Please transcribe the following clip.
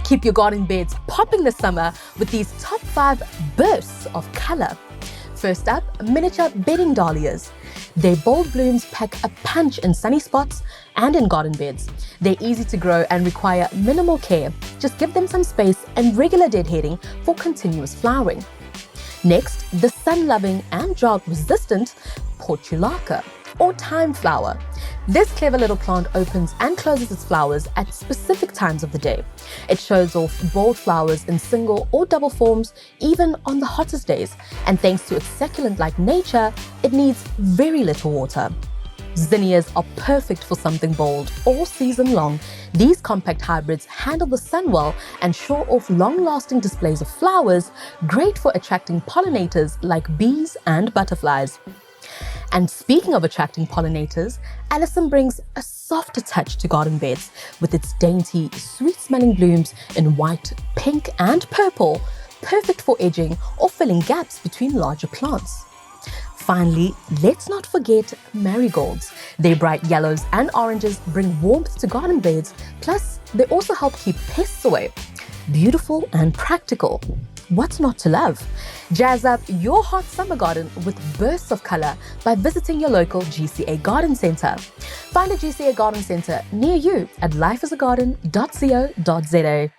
Keep your garden beds popping this summer with these top 5 bursts of color. First up, miniature bedding dahlias. Their bold blooms pack a punch in sunny spots and in garden beds. They're easy to grow and require minimal care. Just give them some space and regular deadheading for continuous flowering. Next, the sun-loving and drought-resistant portulaca, or time flower. This clever little plant opens and closes its flowers at specific times of the day. It shows off bold flowers in single or double forms, even on the hottest days, and thanks to its succulent-like nature, it needs very little water. Zinnias are perfect for something bold all season long. These compact hybrids handle the sun well and show off long-lasting displays of flowers, great for attracting pollinators like bees and butterflies. And speaking of attracting pollinators, Allison brings a softer touch to garden beds with its dainty, sweet-smelling blooms in white, pink and purple, perfect for edging or filling gaps between larger plants. Finally, let's not forget marigolds. Their bright yellows and oranges bring warmth to garden beds, plus they also help keep pests away. Beautiful and practical. What's not to love? Jazz up your hot summer garden with bursts of color by visiting your local GCA Garden Centre. Find a GCA Garden Centre near you at lifeasagarden.co.za.